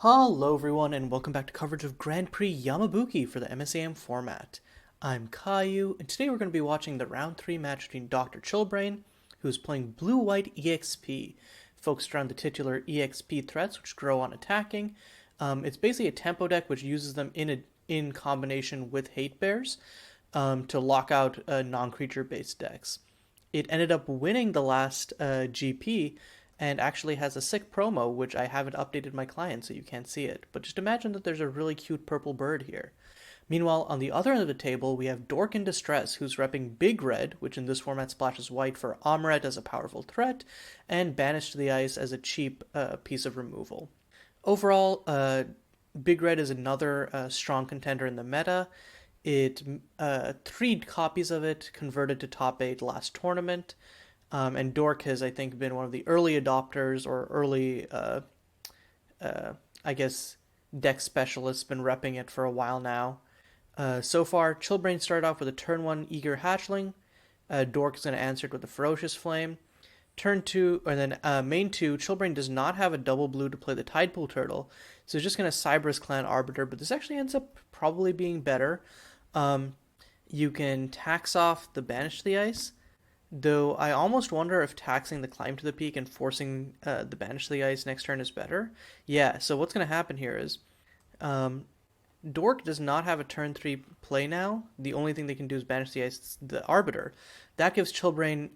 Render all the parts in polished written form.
Hello everyone and welcome back to coverage of Grand Prix Yamabuki for the MSAM format. I'm Caillou and today we're going to be watching the round 3 match between Dr. Chillbrain, who's playing Blue-White EXP, focused around the titular EXP threats which grow on attacking. It's basically a tempo deck which uses them in combination with Hate Bears to lock out non-creature based decks. It ended up winning the last GP and actually has a sick promo, which I haven't updated my client so you can't see it. But just imagine that there's a really cute purple bird here. Meanwhile, on the other end of the table, we have Dork in Distress, who's repping Big Red, which in this format splashes white for Omret as a powerful threat, and Banish to the Ice as a cheap piece of removal. Overall, Big Red is another strong contender in the meta. It 3 copies of it converted to top 8 last tournament. And Dork has, I think, been one of the early adopters or early, I guess, deck specialists, been repping it for a while now. So far, Chillbrain started off with a turn 1 Eager Hatchling. Dork is going to answer it with a Ferocious Flame. Turn 2, or then main 2, Chillbrain does not have a double blue to play the Tidepool Turtle, so he's just going to Cyberus Clan Arbiter, but this actually ends up probably being better. You can tax off the Banish to the Ice, though I almost wonder if taxing the Climb to the Peak and forcing the Banish to the Ice next turn is better. Yeah, so what's going to happen here is Dork does not have a turn 3 play now. The only thing they can do is Banish the Ice, the Arbiter. That gives Chillbrain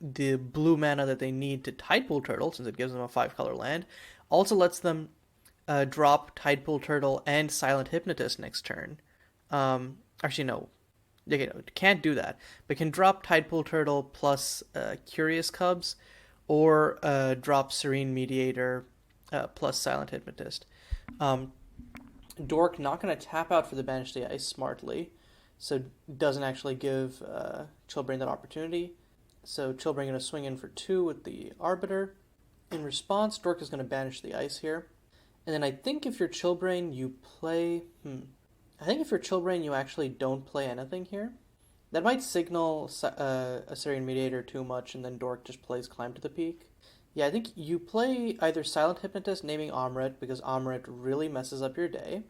the blue mana that they need to Tidepool Turtle, since it gives them a 5-color land. Also lets them drop Tidepool Turtle and Silent Hypnotist next turn. Actually, no. Okay, no, can't do that, but can drop Tidepool Turtle plus Curious Cubs, or drop Serene Mediator plus Silent Hypnotist. Dork not going to tap out for the Banish the Ice smartly, so doesn't actually give Chillbrain that opportunity. So Chillbrain going to swing in for 2 with the Arbiter. In response, Dork is going to Banish the Ice here. And then I think if you're Chillbrain, you play... I think if you're Chillbrain, you actually don't play anything here. That might signal a Serene Mediator too much, and then Dork just plays Climb to the Peak. Yeah, I think you play either Silent Hypnotist naming Omret, because Omret really messes up your day,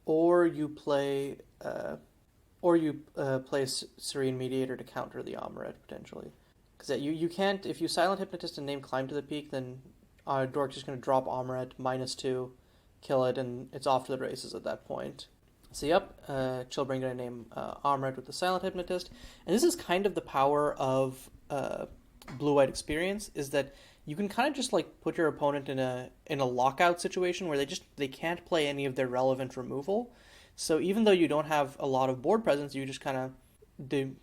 or you play Serene Mediator to counter the Omret, potentially. Because you can't, if you Silent Hypnotist and name Climb to the Peak, then Dork's just going to drop Omret, -2, kill it, and it's off to the races at that point. So yep, Chillbrain going to name Omret with the Silent Hypnotist. And this is kind of the power of Blue-White Experience, is that you can kind of just like put your opponent in a lockout situation where they can't play any of their relevant removal. So even though you don't have a lot of board presence, you just kind of do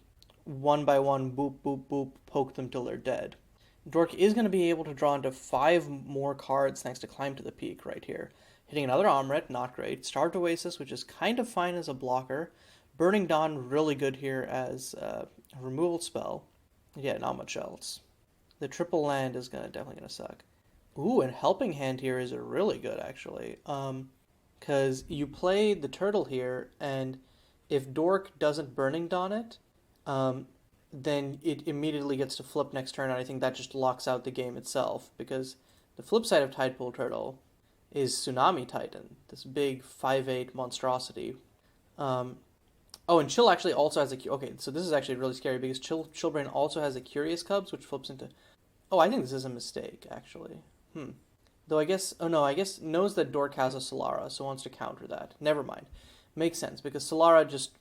1 by 1, boop, boop, boop, poke them till they're dead. Dork is going to be able to draw into 5 more cards thanks to Climb to the Peak right here. Hitting another Omret, not great. Starved Oasis, which is kind of fine as a blocker. Burning Dawn, really good here as a removal spell. Yeah, not much else. The triple land is definitely gonna suck. Ooh, and Helping Hand here is really good actually. Because you play the turtle here, and if Dork doesn't Burning Dawn it, then it immediately gets to flip next turn, and I think that just locks out the game itself. Because the flip side of Tidepool Turtle is Tsunami Titan, this big 5/8 monstrosity. Oh, and Chill actually also has a... Okay, so this is actually really scary because Chillbrain also has a Curious Cubs, which flips into... Oh, I think this is a mistake, actually. Though I guess... Oh, no, I guess knows that Dork has a Solara, so wants to counter that. Never mind. Makes sense, because Solara just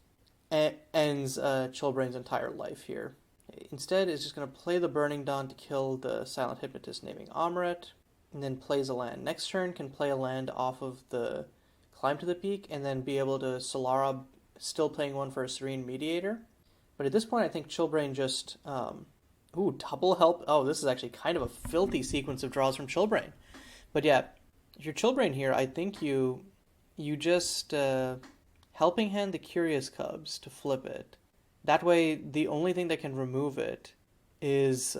ends Chillbrain's entire life here. Instead, it's just going to play the Burning Dawn to kill the Silent Hypnotist naming Omret, and then plays a land. Next turn can play a land off of the Climb to the Peak, and then be able to Solara, still playing one for a Serene Mediator. But at this point, I think Chillbrain just... Ooh, double help. Oh, this is actually kind of a filthy sequence of draws from Chillbrain. But yeah, if you're Chillbrain here, I think you just Helping Hand the Curious Cubs to flip it. That way, the only thing that can remove it is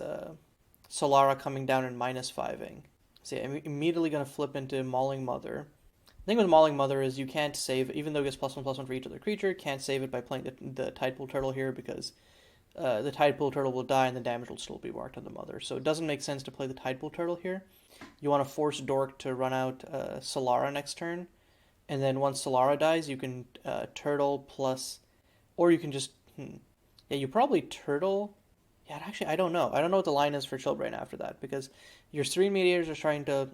Solara coming down and -5ing. So yeah, I'm immediately going to flip into Mauling Mother. The thing with Mauling Mother is you can't save, even though it gets +1/+1 for each other creature, can't save it by playing the Tidepool Turtle here, because the Tidepool Turtle will die and the damage will still be marked on the Mother. So it doesn't make sense to play the Tidepool Turtle here. you want to force Dork to run out Solara next turn, and then once Solara dies, you can Turtle plus, or you can just, yeah, you probably Turtle. Yeah, actually, I don't know. I don't know what the line is for Chillbrain after that, because your Serene Mediators are trying to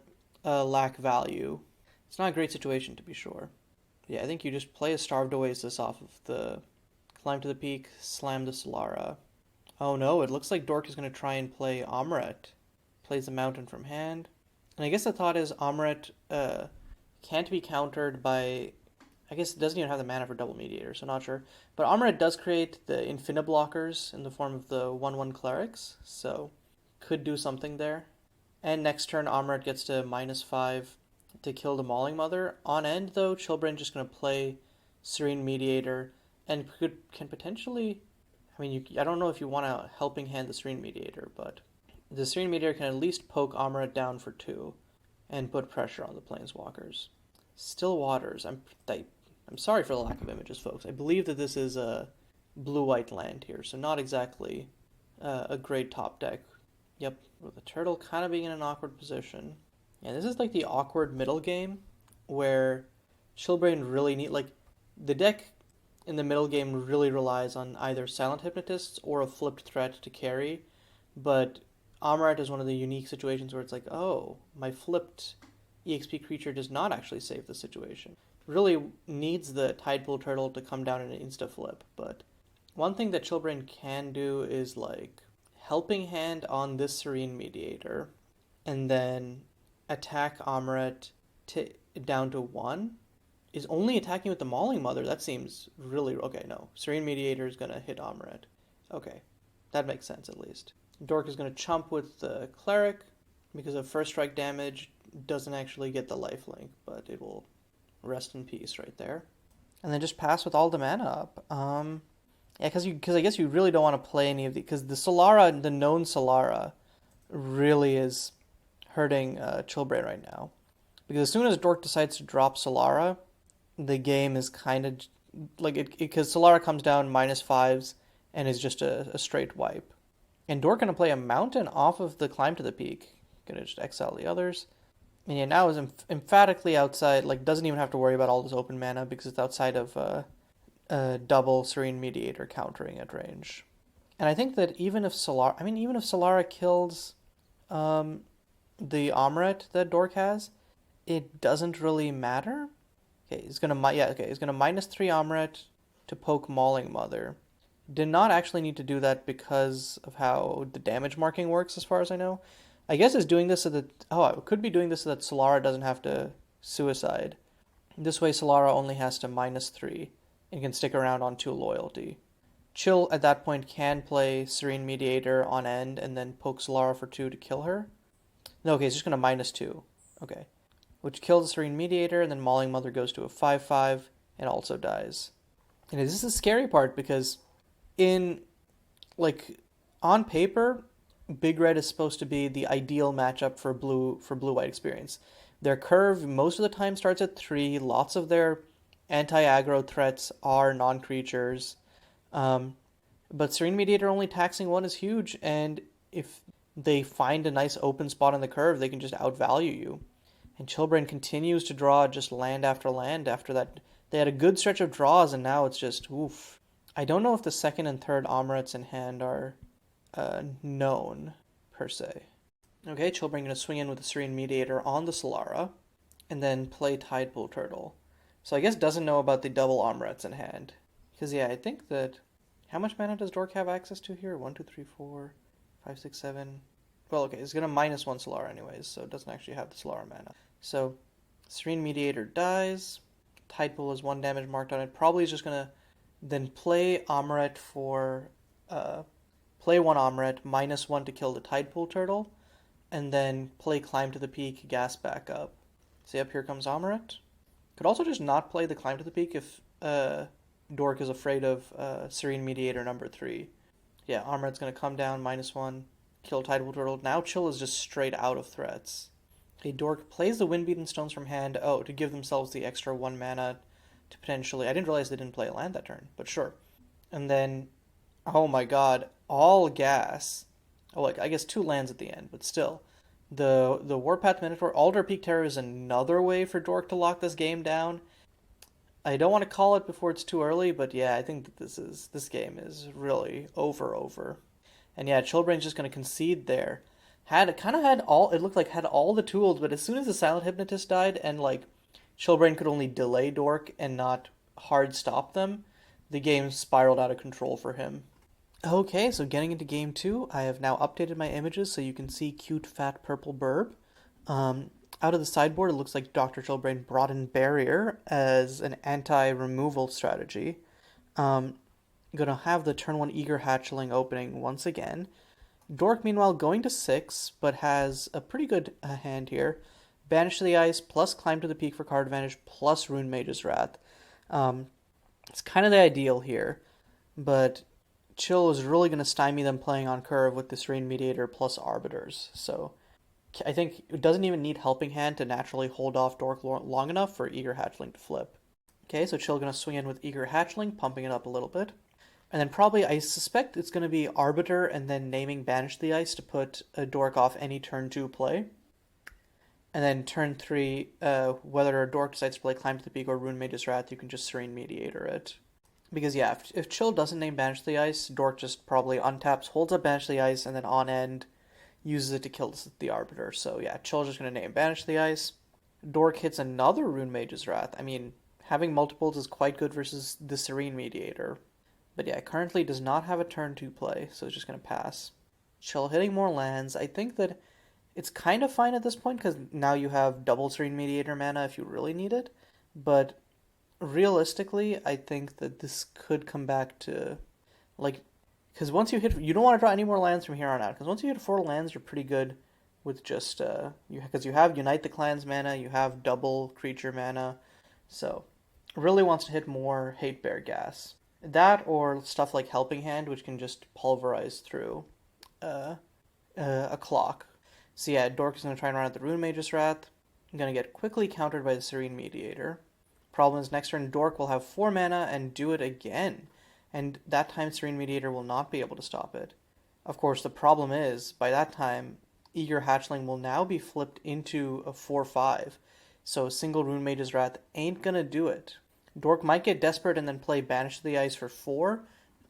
lack value. It's not a great situation, to be sure. Yeah, I think you just play a Starved Oasis off of the Climb to the Peak, slam the Solara. Oh no, it looks like Dork is going to try and play Amoret. Plays the Mountain from hand. And I guess the thought is Amoret can't be countered by... I guess it doesn't even have the mana for Double Mediator, so not sure. But Amoret does create the Infiniblockers in the form of the 1/1 Clerics, so could do something there. And next turn, Amoret gets to -5 to kill the Mauling Mother. On end, though, Chillbrain just going to play Serene Mediator and can potentially... I mean, I don't know if you want to Helping Hand the Serene Mediator, but the Serene Mediator can at least poke Amoret down for 2 and put pressure on the Planeswalkers. Still Waters. I'm sorry for the lack of images, folks. I believe that this is a blue-white land here, so not exactly a great top deck. Yep, with the Turtle kind of being in an awkward position. Yeah, this is like the awkward middle game where Chillbrain really the deck in the middle game really relies on either Silent Hypnotists or a flipped threat to carry, but Amoret is one of the unique situations where it's like, oh, my flipped EXP creature does not actually save the situation. Really needs the Tidepool Turtle to come down in an insta-flip, but one thing that Chillbrain can do is Helping Hand on this Serene Mediator, and then attack Amoret down to 1. Is only attacking with the Mauling Mother. That seems really... Okay, no. Serene Mediator is going to hit Amoret. Okay, that makes sense at least. Dork is going to chump with the Cleric because of first strike damage. Doesn't actually get the lifelink, but it will rest in peace right there. And then just pass with all the mana up. Yeah, because I guess you really don't want to play any of the... Because the Solara, the known Solara, really is hurting Chillbrain right now. Because as soon as Dork decides to drop Solara, the game is kind of... because Solara comes down -5s and is just a straight wipe. And Dork going to play a Mountain off of the Climb to the Peak. Going to just exile the others. And yeah, now is emphatically outside, doesn't even have to worry about all this open mana because it's outside of double Serene Mediator countering at range. And I think that even if Solara kills the Amoret that Dork has, it doesn't really matter. Okay, he's gonna -3 Amoret to poke Mauling Mother. Did not actually need to do that because of how the damage marking works, as far as I know. I guess it's doing this so that... Oh, I could be doing this so that Solara doesn't have to suicide. This way Solara only has to -3 and can stick around on 2 loyalty. Chill, at that point, can play Serene Mediator on end and then poke Solara for 2 to kill her. No, okay, it's just going to -2. Okay. Which kills the Serene Mediator, and then Mauling Mother goes to a 5/5 and also dies. And this is the scary part, because on paper, Big Red is supposed to be the ideal matchup for blue-white experience. Their curve most of the time starts at 3. Lots of their anti-aggro threats are non-creatures. But Serene Mediator only taxing 1 is huge, and if they find a nice open spot on the curve, they can just outvalue you. And Chillbrain continues to draw just land after land after that. They had a good stretch of draws, and now it's just, oof. I don't know if the second and third Amorets in hand are known, per se. Okay, Chillbrain going to swing in with the Serene Mediator on the Solara, and then play Tidepool Turtle. So I guess doesn't know about the double Amorets in hand. Because, yeah, I think that... How much mana does Dork have access to here? 1, 2, 3, 4, 5, 6, 7... Well, okay, it's going to -1 Solara anyways, so it doesn't actually have the Solara mana. So, Serene Mediator dies. Tidepool has 1 damage marked on it. Probably is just going to then play Amoret for... play 1 Amoret, -1 to kill the Tidepool Turtle, and then play Climb to the Peak, gas back up. See, up here comes Amoret. Could also just not play the Climb to the Peak if Dork is afraid of Serene Mediator number 3. Yeah, Amoret's going to come down, -1, kill Tidepool Turtle. Now Chill is just straight out of threats. Okay, Dork plays the Windbeaten Stones from hand, to give themselves the extra 1 mana to potentially... I didn't realize they didn't play a land that turn, but sure. And then, oh my god, all gas. Oh, I guess 2 lands at the end, but still. The Warpath Minotaur Alder Peak Terror is another way for Dork to lock this game down. I don't want to call it before it's too early, but yeah, I think that this game is really over. And yeah, Chillbrain's just gonna concede there. Had all it looked like had all the tools, but as soon as the Silent Hypnotist died and like Chillbrain could only delay Dork and not hard stop them, the game spiraled out of control for him. Okay, so getting into game two, I have now updated my images so you can see cute fat purple burb. Um, Out of the sideboard, it looks like Dr. Chillbrain brought in Barrier as an anti-removal strategy. Um, Gonna have the turn one Eager Hatchling opening once again. Dork, meanwhile, going to 6, but has a pretty good hand here. Banish to the Ice, plus Climb to the Peak for card advantage, plus Rune Mage's Wrath. Um, it's kind of the ideal here, but Chill is really going to stymie them playing on curve with the Serene Mediator plus Arbiters. So I think it doesn't even need Helping Hand to naturally hold off Dork long enough for Eager Hatchling to flip. Okay, so Chill going to swing in with Eager Hatchling, pumping it up a little bit. And then probably, I suspect it's going to be Arbiter and then naming Banish the Ice to put a Dork off any turn 2 play. And then turn 3, whether a Dork decides to play Climb to the Peak or Rune Mage's Wrath, you can just Serene Mediator it. Because yeah, if Chill doesn't name Banish the Ice, Dork just probably untaps, holds up Banish the Ice, and then on end uses it to kill the Arbiter. So yeah, Chill's just going to name Banish the Ice. Dork hits another Rune Mage's Wrath. I mean, having multiples is quite good versus the Serene Mediator. But yeah, currently does not have a turn 2 play, so it's just going to pass. Chill hitting more lands. I think that it's kind of fine at this point because now you have double Serene Mediator mana if you really need it. But realistically, I think that this could come back to, like, because once you hit, you don't want to draw any more lands from here on out. Because once you hit 4 lands, you're pretty good with just, because you have Unite the Clans mana, you have double creature mana. So, really wants to hit more Hate Bear Gas. That or stuff like Helping Hand, which can just pulverize through uh, a clock. So yeah, Dork is going to try and run out the Rune Mage's Wrath. I'm going to get quickly countered by the Serene Mediator. Problem is, next turn Dork will have 4 mana and do it again. And that time Serene Mediator will not be able to stop it. Of course, the problem is, by that time, Eager Hatchling will now be flipped into a 4/5. So a single Rune Mage's Wrath ain't going to do it. Dork might get desperate and then play Banish to the Ice for 4,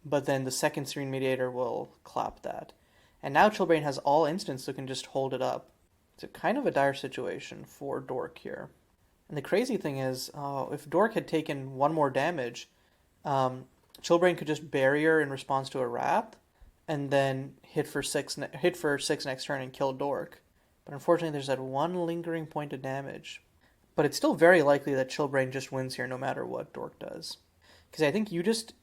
but then the second Serene Mediator will clap that. And now Chillbrain has all instants, so can just hold it up. It's a kind of a dire situation for Dork here. And the crazy thing is, if Dork had taken 1 more damage, Chillbrain could just Barrier in response to a Wrath, and then hit for 6 next turn and kill Dork. But unfortunately, there's that 1 lingering point of damage. But it's still very likely that Chillbrain just wins here no matter what Dork does. Because I think you just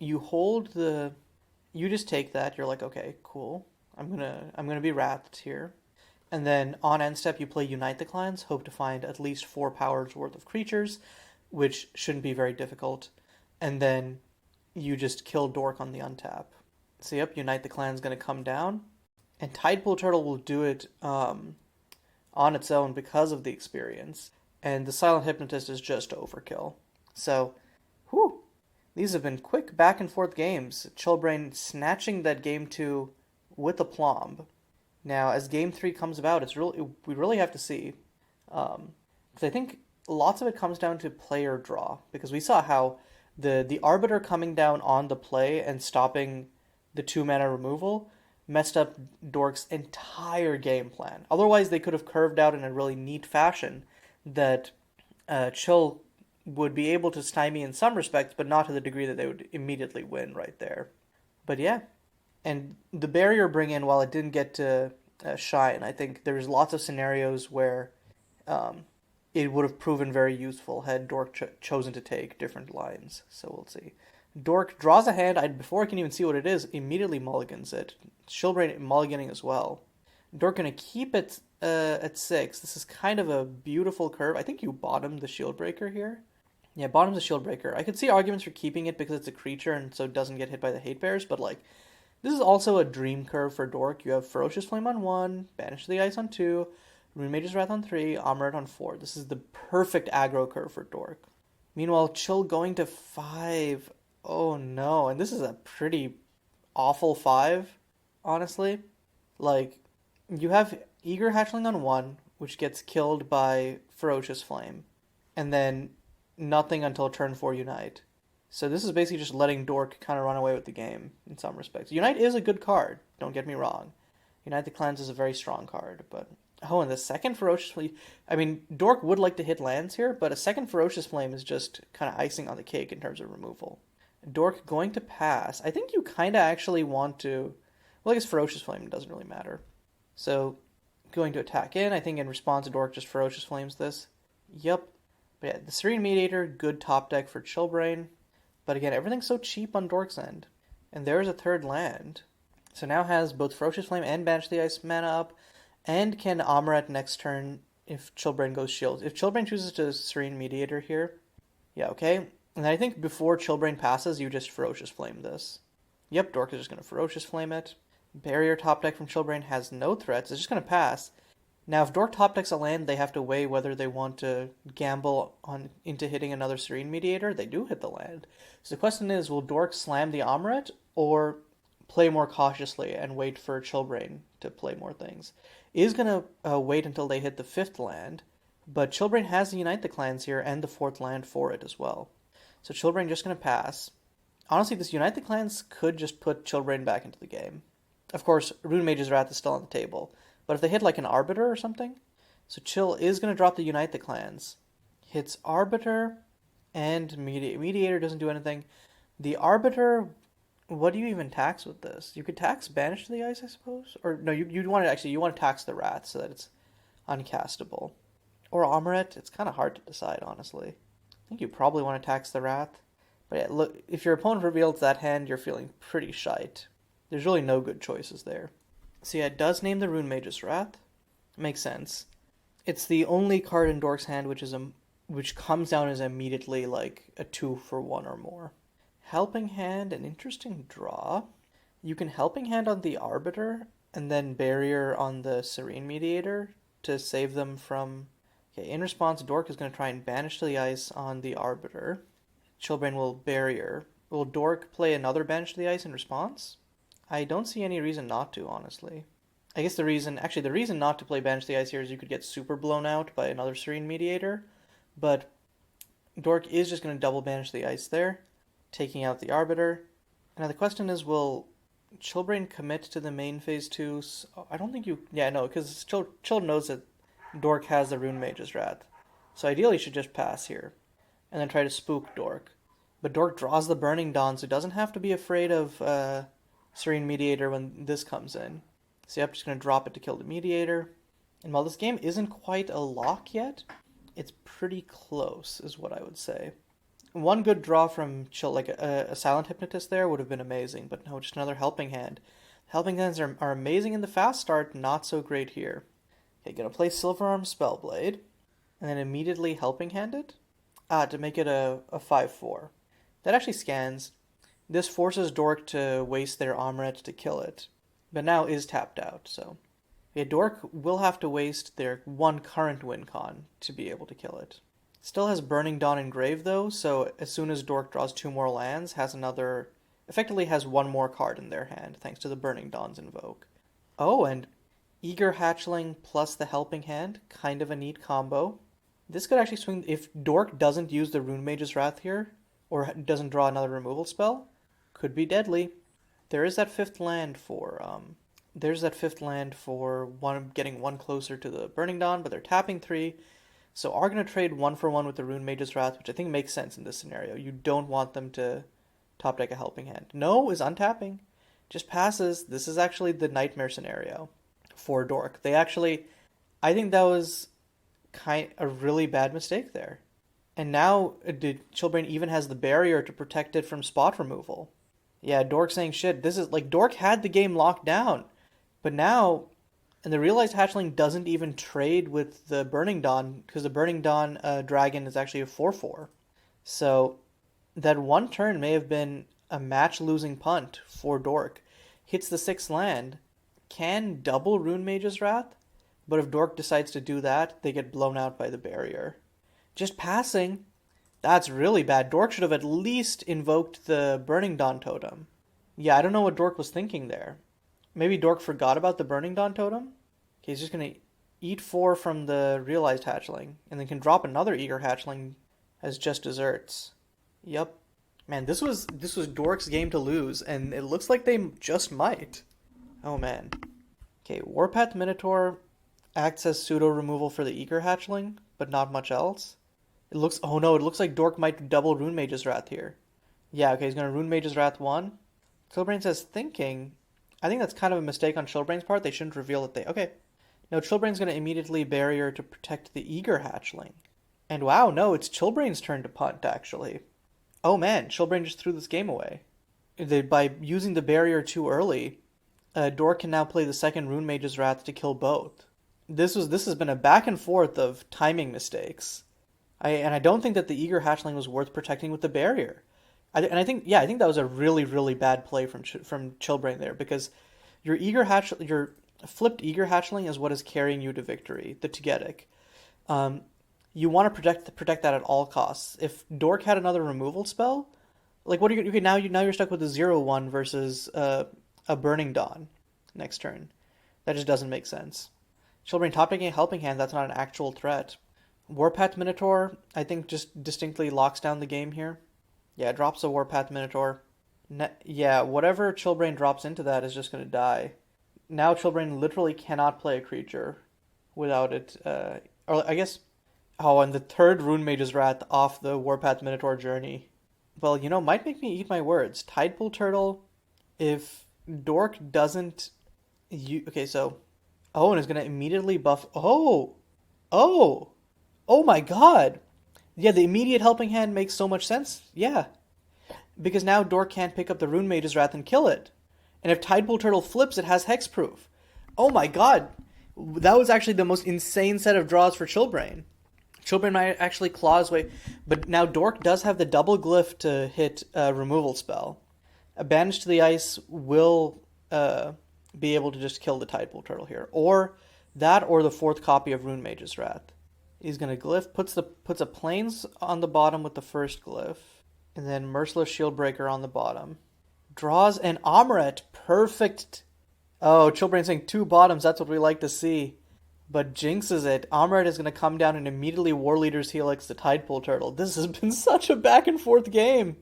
take that, you're like, okay, cool. I'm gonna be wrathed here. And then on end step you play Unite the Clans, hope to find at least 4 powers worth of creatures, which shouldn't be very difficult. And then you just kill Dork on the untap. So yep, Unite the Clan's gonna come down. And Tidepool Turtle will do it on its own because of the experience. And the Silent Hypnotist is just overkill. So, whew, these have been quick back and forth games. Chillbrain snatching that game 2 with aplomb. Now, as game 3 comes about, we really have to see. Because I think lots of it comes down to player draw. Because we saw how the Arbiter coming down on the play and stopping the 2 mana removal messed up Dork's entire game plan. Otherwise, they could have curved out in a really neat fashion that Chill would be able to stymie in some respects, but not to the degree that they would immediately win right there. But yeah, and the Barrier bring in, while it didn't get to shine, I think there's lots of scenarios where it would have proven very useful had Dork chosen to take different lines. So we'll see. Dork draws a hand, before I can even see what it is, immediately mulligans it. Chillbrain mulliganing as well. Dork gonna keep it at 6. This is kind of a beautiful curve. I think you bottom the Shield Breaker here. Yeah, bottom's the Shield Breaker. I could see arguments for keeping it because it's a creature and so it doesn't get hit by the Hate Bears, but like, this is also a dream curve for Dork. You have Ferocious Flame on 1, Banish the Ice on 2, Rune Mage's Wrath on 3, Armored on 4. This is the perfect aggro curve for Dork. Meanwhile, Chill going to 5. Oh no, and this is a pretty awful 5, honestly. Like, you have Eager Hatchling on 1, which gets killed by Ferocious Flame, and then nothing until turn 4 Unite. So this is basically just letting Dork kind of run away with the game in some respects. Unite is a good card, don't get me wrong. Unite the Clans is a very strong card, but... Oh, and the second Ferocious Flame... I mean, Dork would like to hit lands here, but a second Ferocious Flame is just kind of icing on the cake in terms of removal. Dork going to pass. I think you kind of actually want to... Well, I guess Ferocious Flame doesn't really matter. So, going to attack in. I think in response, Dork just Ferocious Flames this. Yep. But yeah, the Serene Mediator, good top deck for Chillbrain. But again, everything's so cheap on Dork's end. And there's a third land. So now has both Ferocious Flame and Banish the Ice mana up. And can Amaret next turn if Chillbrain goes Shield. If Chillbrain chooses to Serene Mediator here, yeah, okay. And I think before Chillbrain passes, you just Ferocious Flame this. Yep, Dork is just going to Ferocious Flame it. Barrier top deck from Chillbrain has no threats. It's just going to pass. Now, if Dork top decks a land, they have to weigh whether they want to gamble into hitting another Serene Mediator. They do hit the land. So the question is, will Dork slam the Amaret or play more cautiously and wait for Chillbrain to play more things? Is going to wait until they hit the 5th land, but Chillbrain has the Unite the Clans here and the 4th land for it as well. So Chillbrain just going to pass. Honestly, this Unite the Clans could just put Chillbrain back into the game. Of course, Rune Mage's Wrath is still on the table, but if they hit like an Arbiter or something, so Chill is going to drop the Unite the Clans. Hits Arbiter and Mediator doesn't do anything. The Arbiter... What do you even tax with this? You could tax Banish to the Ice, I suppose? Or no, you want to tax the Wrath so that it's uncastable. Or Amaret, it's kind of hard to decide, honestly. I think you probably want to tax the Wrath. But yeah, look, if your opponent reveals that hand, you're feeling pretty shite. There's really no good choices there. So yeah, it does name the Rune Mage's Wrath. Makes sense. It's the only card in Dork's hand which comes down as immediately like a 2-for-1 or more. Helping Hand, an interesting draw. You can Helping Hand on the Arbiter, and then Barrier on the Serene Mediator to save them from... Okay, in response, Dork is going to try and Banish to the Ice on the Arbiter. Chillbrain will Barrier. Will Dork play another Banish to the Ice in response? I don't see any reason not to, honestly. I guess the reason not to play Banish to the Ice here is you could get super blown out by another Serene Mediator, but Dork is just going to double Banish the Ice there, taking out the Arbiter. Now the question is, will Chillbrain commit to the main phase 2? I don't think you... Yeah, no, because Chill knows that Dork has the Rune Mage's Wrath. So ideally you should just pass here, and then try to spook Dork. But Dork draws the Burning Dawn, so doesn't have to be afraid of Serene Mediator when this comes in. So yep, just going to drop it to kill the Mediator. And while this game isn't quite a lock yet, it's pretty close, is what I would say. One good draw from Chill, like a Silent Hypnotist there, would have been amazing, but no, just another Helping Hand. Helping Hands are amazing in the fast start, not so great here. Okay, gonna play Silverarm Spellblade, and then immediately Helping Hand it to make it a 5/4. That actually scans. This forces Dork to waste their Amaret to kill it, but now is tapped out, so... Yeah, Dork will have to waste their one current win con to be able to kill it. Still has Burning Dawn Engrave though, so as soon as Dork draws 2 more lands, effectively has 1 more card in their hand, thanks to the Burning Dawn's Invoke. Oh, and Eager Hatchling plus the Helping Hand, kind of a neat combo. This could actually swing, if Dork doesn't use the Rune Mage's Wrath here, or doesn't draw another removal spell, could be deadly. There is that 5th land for, getting 1 closer to the Burning Dawn, but they're tapping 3. So are going to trade 1-for-1 with the Rune Mage's Wrath, which I think makes sense in this scenario. You don't want them to top deck a Helping Hand. No is untapping. Just passes. This is actually the nightmare scenario for Dork. I think that was a really bad mistake there. And now Chillbrain even has the barrier to protect it from spot removal. Yeah, Dork saying shit. This is like Dork had the game locked down. But now... And the Realized Hatchling doesn't even trade with the Burning Dawn, because the Burning Dawn dragon is actually a 4/4. So that one turn may have been a match-losing punt for Dork. Hits the 6th land, can double Rune Mage's Wrath, but if Dork decides to do that, they get blown out by the barrier. Just passing, that's really bad. Dork should have at least invoked the Burning Dawn totem. Yeah, I don't know what Dork was thinking there. Maybe Dork forgot about the Burning Dawn totem? Okay, he's just gonna eat 4 from the realized hatchling, and then can drop another eager hatchling as just desserts. Yup. Man, this was Dork's game to lose, and it looks like they just might. Oh man. Okay, Warpath Minotaur acts as pseudo removal for the eager hatchling, but not much else. It looks oh no, it looks like Dork might double Rune Mage's Wrath here. Yeah, okay, he's gonna Rune Mage's Wrath 1. Chillbrain says thinking. I think that's kind of a mistake on Chillbrain's part. They shouldn't reveal that they okay. No, Chillbrain's gonna immediately barrier to protect the eager hatchling. And wow, no, it's Chillbrain's turn to punt, actually. Oh man, Chillbrain just threw this game away. By using the barrier too early, Dork can now play the second Rune Mage's Wrath to kill both. This has been a back and forth of timing mistakes. I don't think that the eager hatchling was worth protecting with the barrier. I think that was a really really bad play from Chillbrain there, because your flipped eager hatchling is what is carrying you to victory. The Togetic. You want to protect that at all costs. If Dork had another removal spell, like what are you? Okay, now you're stuck with a 0/1 versus a Burning Dawn next turn. That just doesn't make sense. Chillbrain top decking a Helping Hand. That's not an actual threat. Warpath Minotaur, I think, just distinctly locks down the game here. Yeah, drops a Warpath Minotaur. Yeah, whatever Chillbrain drops into that is just going to die. Now Chillbrain literally cannot play a creature without it. Or I guess... Oh, and the third Rune Mage's Wrath off the Warpath Minotaur journey. Well, might make me eat my words. Tidepool Turtle, if Dork doesn't... Okay, so... Oh, and is going to immediately buff... Oh! Oh! Oh my god! Yeah, the immediate Helping Hand makes so much sense. Yeah. Because now Dork can't pick up the Rune Mage's Wrath and kill it. And if Tidepool Turtle flips, it has hexproof. Oh my god! That was actually the most insane set of draws for Chillbrain. Chillbrain might actually claw his way. But now Dork does have the double glyph to hit a removal spell. A Banish to the Ice will be able to just kill the Tidepool Turtle here. Or that, or the 4th copy of Rune Mage's Wrath. He's gonna glyph, puts a Plains on the bottom with the first glyph, and then Merciless Shieldbreaker on the bottom. Draws an Amoret, perfect. Oh, Chillbrain saying 2 bottoms. That's what we like to see, but jinxes it. Amoret is gonna come down and immediately War Leader's Helix the Tidepool Turtle. This has been such a back and forth game.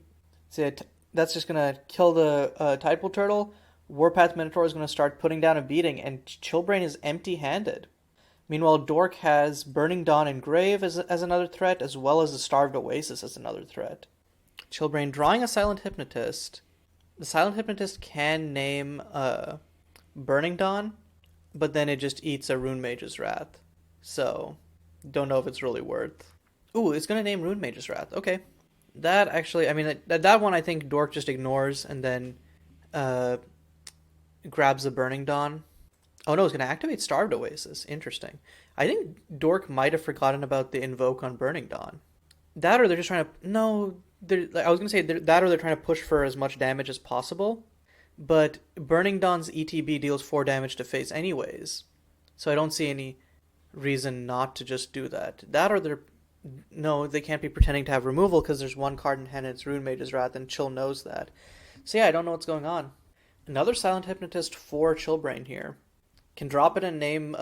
See, that's just gonna kill the Tidepool Turtle. Warpath Minotaur is gonna start putting down a beating, and Chillbrain is empty-handed. Meanwhile, Dork has Burning Dawn and Grave as another threat, as well as the Starved Oasis as another threat. Chillbrain drawing a Silent Hypnotist. The Silent Hypnotist can name Burning Dawn, but then it just eats a Rune Mage's Wrath. So, don't know if it's really worth. Ooh, it's going to name Rune Mage's Wrath. Okay. That actually, I mean, that one I think Dork just ignores and then grabs the Burning Dawn. Oh no, it's going to activate Starved Oasis. Interesting. I think Dork might have forgotten about the Invoke on Burning Dawn. That or they're just trying to... No, I was going to say that or they're trying to push for as much damage as possible. But Burning Dawn's ETB deals 4 damage to face anyways. So I don't see any reason not to just do that. That or they're... No, they can't be pretending to have removal because there's 1 card in hand and it's Rune Mage's Wrath, and Chill knows that. So yeah, I don't know what's going on. Another Silent Hypnotist for Chillbrain here. Can drop it and name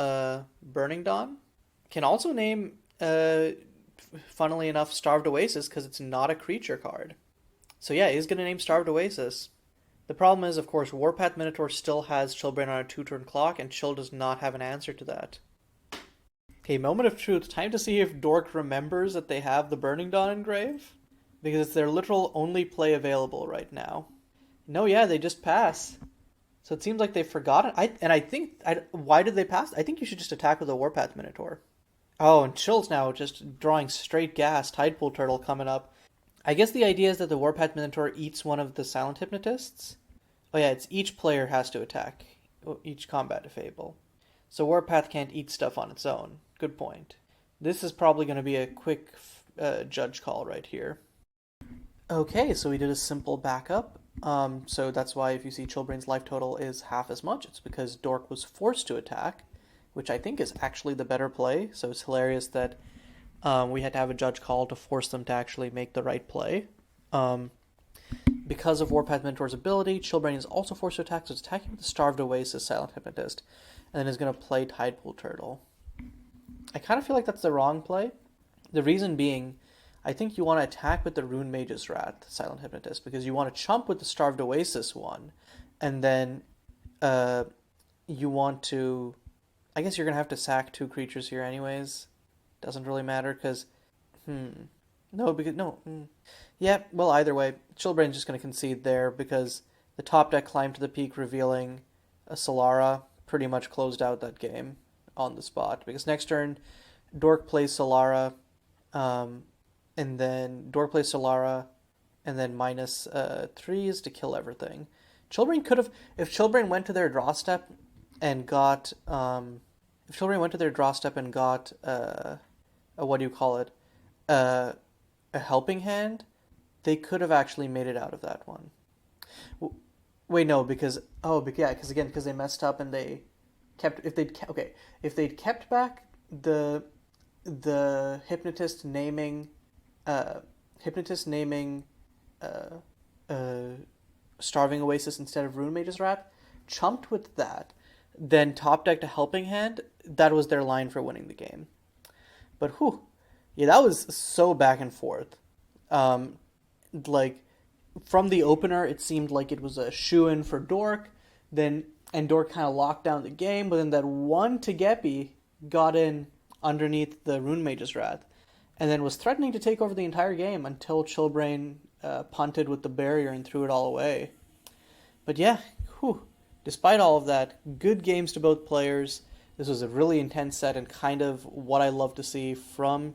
Burning Dawn. Can also name, funnily enough, Starved Oasis because it's not a creature card. So yeah, he's going to name Starved Oasis. The problem is, of course, Warpath Minotaur still has Chillbrain on a 2-turn clock, and Chill does not have an answer to that. Okay, moment of truth. Time to see if Dork remembers that they have the Burning Dawn engraved, because it's their literal only play available right now. No, yeah, they just pass. So it seems like they've forgotten. Why did they pass? I think you should just attack with a Warpath Minotaur. Oh, and Chill's now just drawing straight gas. Tidepool Turtle coming up. I guess the idea is that the Warpath Minotaur eats one of the Silent Hypnotists. Oh yeah, it's each player has to attack. Each combat fable. So Warpath can't eat stuff on its own. Good point. This is probably going to be a quick judge call right here. Okay, so we did a simple backup. So that's why if you see Chillbrain's life total is half as much, it's because Dork was forced to attack, which I think is actually the better play. So it's hilarious that we had to have a judge call to force them to actually make the right play. Because of Warpath Mentor's ability, Chillbrain is also forced to attack, so it's attacking with the Starved Oasis Silent Hypnotist, and then is going to play Tidepool Turtle. I kind of feel like that's the wrong play. The reason being, I think you want to attack with the Rune Mage's Wrath Silent Hypnotist, because you want to chump with the Starved Oasis one, and then you want to... I guess you're going to have to sack 2 creatures here anyways. Doesn't really matter, because... No, because... No. Yeah, well, either way, Chillbrain's just going to concede there, because the top deck Climb to the Peak revealing a Solara pretty much closed out that game on the spot. Because next turn, Dork plays Solara, and then Dork plays Solara, and then minus 3s to kill everything. Chillbrain could have... If Chillbrain went to their draw step and got... if Chillbrain went to their draw step and got... what do you call it? A helping hand, they could have actually made it out of that one. Wait, no, because... Oh, but yeah, because they messed up and they kept... If they'd kept back the Hypnotist naming... Starving Oasis instead of Rune Mage's Wrath, chumped with that, then top decked a helping hand, that was their line for winning the game. But yeah, that was so back and forth. Like, from the opener, it seemed like it was a shoo-in for Dork, and Dork kind of locked down the game, but then that one Togepi got in underneath the Rune Mage's Wrath, and then was threatening to take over the entire game until Chillbrain punted with the barrier and threw it all away. But yeah, despite all of that, good games to both players. This was a really intense set and kind of what I love to see from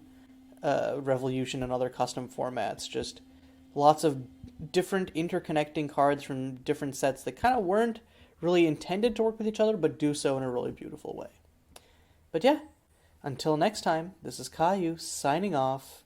Revolution and other custom formats. Just lots of different interconnecting cards from different sets that kind of weren't really intended to work with each other, but do so in a really beautiful way. But yeah, until next time, this is Caillou signing off.